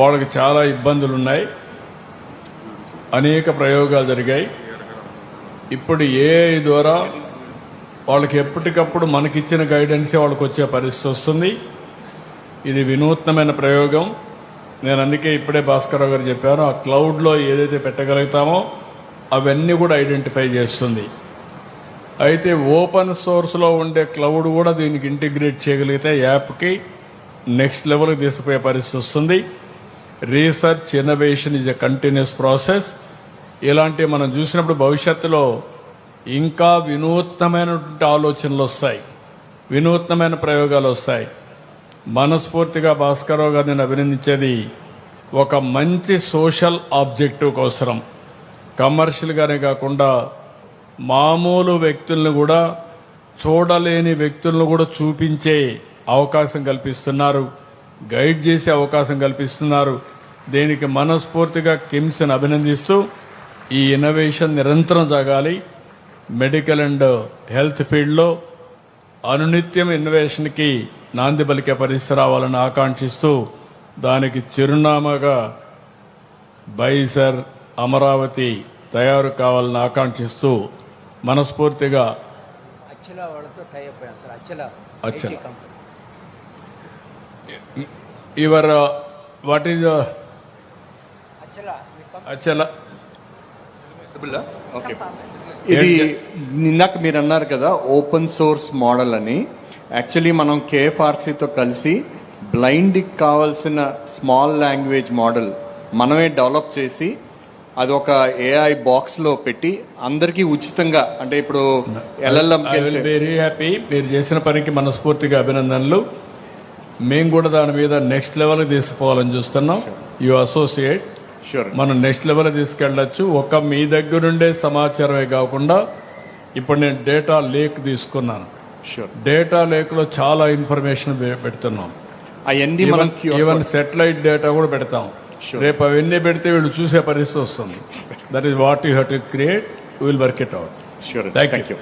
వాళ్ళకి చాలా ఇబ్బందులు ఉన్నాయి, అనేక ప్రయోగాలు జరిగాయి. ఇప్పుడు ఏఐ ద్వారా వాళ్ళకి ఎప్పటికప్పుడు మనకిచ్చిన గైడెన్సే వాళ్ళకి వచ్చే పరిస్థితి వస్తుంది. ఇది వినూత్నమైన ప్రయోగం. నేను అందుకే ఇప్పుడే భాస్కరరావు గారు చెప్పాను, ఆ క్లౌడ్లో ఏదైతే పెట్టగలుగుతామో అవన్నీ కూడా ఐడెంటిఫై చేస్తుంది. అయితే ఓపెన్ సోర్స్లో ఉండే క్లౌడ్ కూడా దీనికి ఇంటిగ్రేట్ చేయగలిగితే యాప్కి నెక్స్ట్ లెవెల్కి తీసుకుపోయే పరిస్థితి వస్తుంది. Research innovation is a continuous process. ఇలాంటివి మనం చూసినప్పుడు భవిష్యత్తులో ఇంకా వినూత్నమైనటువంటి ఆలోచనలు వస్తాయి, వినూత్నమైన ప్రయోగాలు వస్తాయి. మనస్ఫూర్తిగా భాస్కరరావు గారిని నేను అభినందించేది ఒక మంచి సోషల్ ఆబ్జెక్టివ్ కోసరం, కమర్షియల్గానే కాకుండా మామూలు వ్యక్తులను కూడా, చూడలేని వ్యక్తులను కూడా చూపించే అవకాశం కల్పిస్తున్నారు, గైడ్ చేసే అవకాశం కల్పిస్తున్నారు. దీనికి మనస్ఫూర్తిగా కిమ్స్ని అభినందిస్తూ ఈ ఇన్నోవేషన్ నిరంతరం జరగాలి. మెడికల్ అండ్ హెల్త్ ఫీల్డ్లో అనునిత్యం ఇన్నోవేషన్కి నాంది పలికే పరిస్థితి రావాలని ఆకాంక్షిస్తూ దానికి చిరునామాగా బైసర్ అమరావతి తయారు కావాలని ఆకాంక్షిస్తూ మనస్ఫూర్తిగా యువర్ వాట్ ఈజ్ అచ్చలా ఓకే. ఇది ఇందాక మీరు అన్నారు కదా ఓపెన్ సోర్స్ మోడల్ అని. యాక్చువల్లీ మనం కేఎఫ్ఆర్సీతో కలిసి బ్లైండ్కి కావాల్సిన స్మాల్ లాంగ్వేజ్ మోడల్ మనమే డెవలప్ చేసి అది ఒక ఏఐ బాక్స్లో పెట్టి అందరికీ ఉచితంగా, అంటే ఇప్పుడు వెరీ హ్యాపీ. మీరు చేసిన పనికి మనస్ఫూర్తిగా అభినందనలు. మేము కూడా దాని మీద నెక్స్ట్ లెవెల్కి తీసుకుపోవాలని చూస్తున్నాం. యు అసోసియేట్, మనం నెక్స్ట్ లెవెల్ తీసుకెళ్ళచ్చు. ఒక మీ దగ్గరుండే సమాచారమే కాకుండా ఇప్పుడు నేను డేటా లేక్ తీసుకున్నాను. డేటా లేక్లో చాలా ఇన్ఫర్మేషన్ పెడుతున్నాం. ఈవెన్ సెటిలైట్ డేటా కూడా పెడతాం. రేపు అవన్నీ పెడితే వీళ్ళు చూసే పరిస్థితి వస్తుంది. That is what you have to create. Will work it out. Thank you.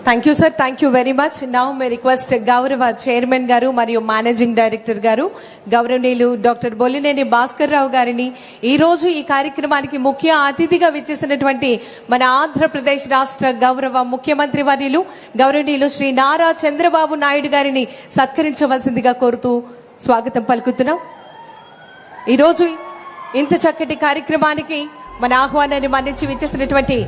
Thank you sir, thank you very much. Now may request గౌరవ చైర్మన్ గారు మరియు మేనేజింగ్ డైరెక్టర్ గారు గౌరవనీయులు డాక్టర్ బొల్లినేని భాస్కర్ రావు గారిని, ఈ రోజు ఈ కార్యక్రమానికి ముఖ్య అతిథిగా విచ్చేసినటువంటి మన ఆంధ్రప్రదేశ్ రాష్ట్ర గౌరవ ముఖ్యమంత్రి వర్యులు గౌరవనీయులు శ్రీ నారా చంద్రబాబు నాయుడు గారిని సత్కరించవలసిందిగా కోరుతూ స్వాగతం పలుకుతున్నాం. ఈరోజు ఇంత చక్కటి కార్యక్రమానికి మన ఆహ్వానాన్ని మన్నించి విచ్చేసినటువంటి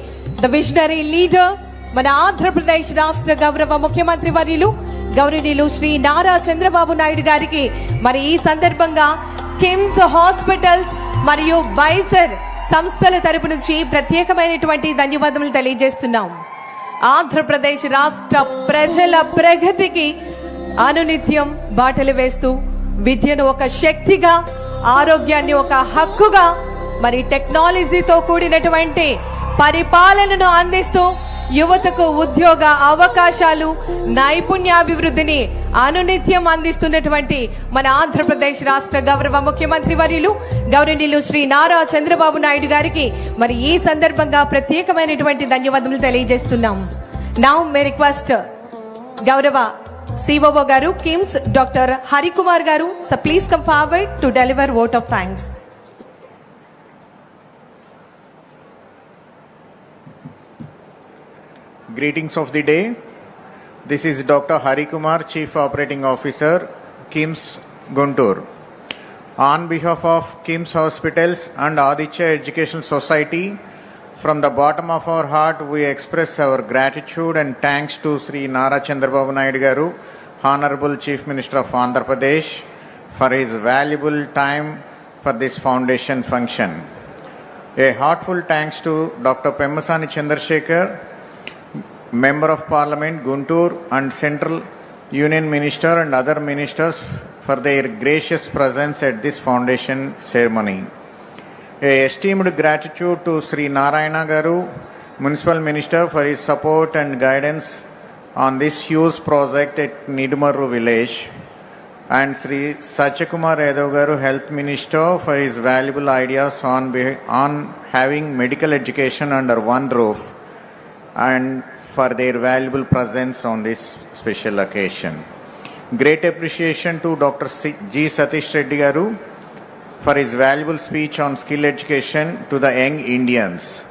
ద విజనరీ లీడర్, మన ఆంధ్రప్రదేశ్ రాష్ట్ర గౌరవ ముఖ్యమంత్రి వర్యులు గౌరవనీయులు శ్రీ నారా చంద్రబాబు నాయుడు గారికి మరి ఈ సందర్భంగా కిమ్స్ హాస్పిటల్స్ మరియు బైసర్ సంస్థల తరపు నుంచి ప్రత్యేకమైనటువంటి ధన్యవాదములు తెలియజేస్తున్నాం. ఆంధ్రప్రదేశ్ రాష్ట్ర ప్రజల ప్రగతికి అనునిత్యం బాటలు వేస్తూ విద్యను ఒక శక్తిగా, ఆరోగ్యాన్ని ఒక హక్కుగా, మరి టెక్నాలజీతో కూడినటువంటి పరిపాలనను అందిస్తూ యువతకు ఉద్యోగ అవకాశాలు, నైపుణ్యాభివృద్ధిని అనునిత్యం అందిస్తున్నటువంటి మన ఆంధ్రప్రదేశ్ రాష్ట్ర గౌరవ ముఖ్యమంత్రి వర్యులు గౌరవనీయులు శ్రీ నారా చంద్రబాబు నాయుడు గారికి మరి ఈ సందర్భంగా ప్రత్యేకమైనటువంటి ధన్యవాదములు తెలియజేస్తున్నాం. నౌ మే రిక్వెస్ట్ గౌరవ సిఓఓ గారు కిమ్స్ డాక్టర్ హరికుమార్ గారు, so please come forward to deliver vote of thanks. Greetings of the day. This is Dr. Hari Kumar, Chief Operating Officer, KIMS Guntur. On behalf of KIMS Hospitals and Aditya Educational Society, from the bottom of our heart, we express our gratitude and thanks to Sri Nara Chandrababu Naidu Garu, Honorable Chief Minister of Andhra Pradesh, for his valuable time for this foundation function. A heartfelt thanks to Dr. Pemmasani Chandrasekhar, Member of Parliament Guntur and Central Union Minister and other ministers for their gracious presence at this foundation ceremony. A esteemed gratitude to Sri Narayana Garu, Municipal Minister, for his support and guidance on this huge project at Nidumarru village, and Sri Satyakumar Yadav Garu, Health Minister, for his valuable ideas on having medical education under one roof, and for their valuable presence on this special occasion. Great appreciation to Dr. G. Satish Reddy Garu for his valuable speech on skill education to the young Indians.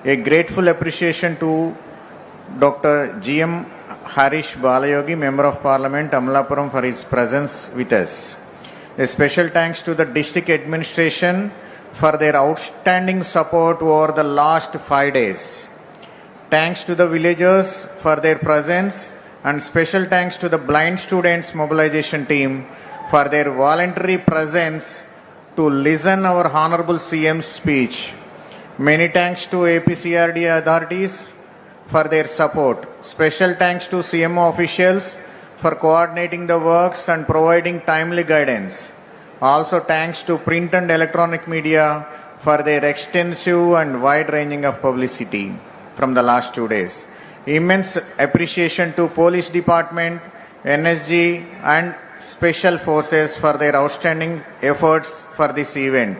A grateful appreciation to Dr. G.M. Harish Balayogi, Member of Parliament, Amalapuram, for his presence with us. A special thanks to the district administration for their outstanding support over the last 5 days. Thanks to the villagers for their presence, and special thanks to the blind students mobilization team for their voluntary presence to listen our Honorable CM's speech. Many thanks to APCRD authorities for their support. Special thanks to CMO officials for coordinating the works and providing timely guidance. Also thanks to print and electronic media for their extensive and wide ranging of publicity from the last 2 days. Immense appreciation to Police Department, NSG and Special Forces for their outstanding efforts for this event.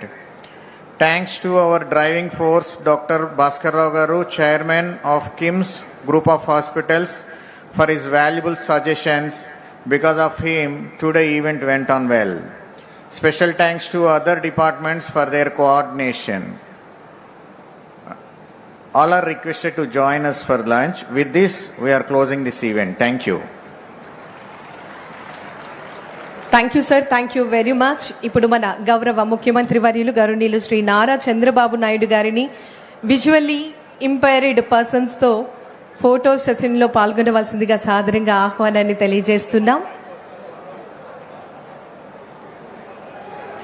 Thanks to our driving force, Dr. Bhaskar Rao Garu, Chairman of KIMS Group of Hospitals, for his valuable suggestions. Because of him, today event went on well. Special thanks to other departments for their coordination. All are requested to join us for lunch. With this, we are closing this event. Thank you. Thank you sir, thank you very much. ఇప్పుడు మన గౌరవ ముఖ్యమంత్రి వర్యులు గౌరవనీయులు శ్రీ నారా చంద్రబాబు నాయుడు గారిని visually impaired పర్సన్స్తో photo సెషన్లో పాల్గొనవలసిందిగా సాదరంగా ఆహ్వానాన్ని తెలియజేస్తున్నాం.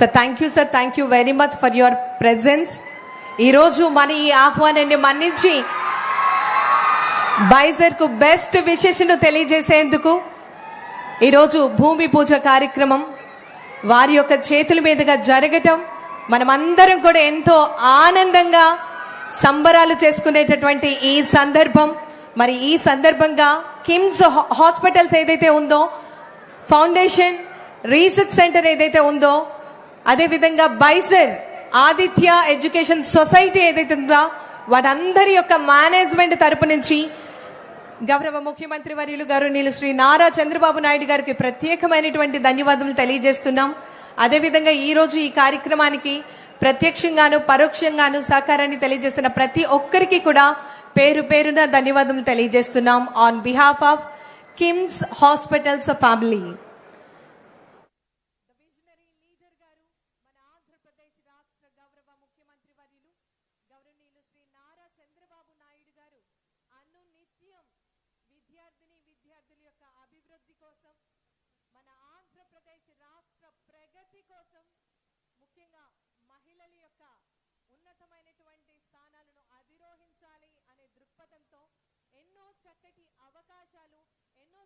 Sir thank you sir, thank you very much for your presence. ఈరోజు మన ఈ ఆహ్వానాన్ని మన్నించి బైజర్కు బెస్ట్ విషెస్ను తెలియజేసేందుకు ఈరోజు భూమి పూజ కార్యక్రమం వారి యొక్క చేతుల మీదుగా జరగటం మనమందరం కూడా ఎంతో ఆనందంగా సంబరాలు చేసుకునేటటువంటి ఈ సందర్భం. మరి ఈ సందర్భంగా కిమ్స్ హాస్పిటల్స్ ఏదైతే ఉందో, ఫౌండేషన్ రీసెర్చ్ సెంటర్ ఏదైతే ఉందో, అదేవిధంగా బైజర్ ఆదిత్య ఎడ్యుకేషన్ సొసైటీ ఏదైతే ఉందో వాటందరి యొక్క మేనేజ్మెంట్ తరపు నుంచి గౌరవ ముఖ్యమంత్రి వర్యులు గౌరవనీయులు శ్రీ నారా చంద్రబాబు నాయుడు గారికి ప్రత్యేకమైనటువంటి ధన్యవాదాలు తెలియజేస్తున్నాం. అదేవిధంగా ఈరోజు ఈ కార్యక్రమానికి ప్రత్యక్షంగాను పరోక్షంగాను సహకారాన్ని తెలియజేస్తున్న ప్రతి ఒక్కరికి కూడా పేరు పేరున ధన్యవాదాలు తెలియజేస్తున్నాం on behalf of KIMS hospitals family.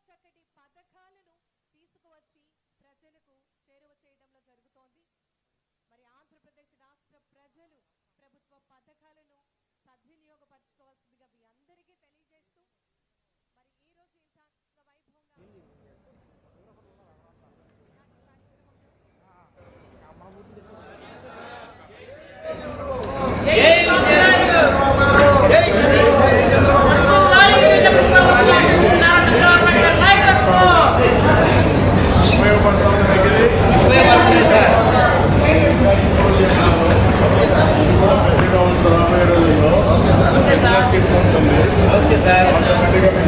చక్కటి పథకాలను తీసుకువచ్చి ప్రజలకు చేరువ చేయడంలో జరుగుతోంది. మరి ఆంధ్రప్రదేశ్ రాష్ట్ర ప్రజలు ప్రభుత్వ పథకాలను సద్వినియోగపరచుకోవాల్సిందిగా మీ అందరికీ తెలియజేస్తూ మరి ఈ రోజు ఇంత వైభవంగా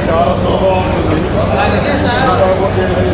చాలా సులభం ఉంటుంది.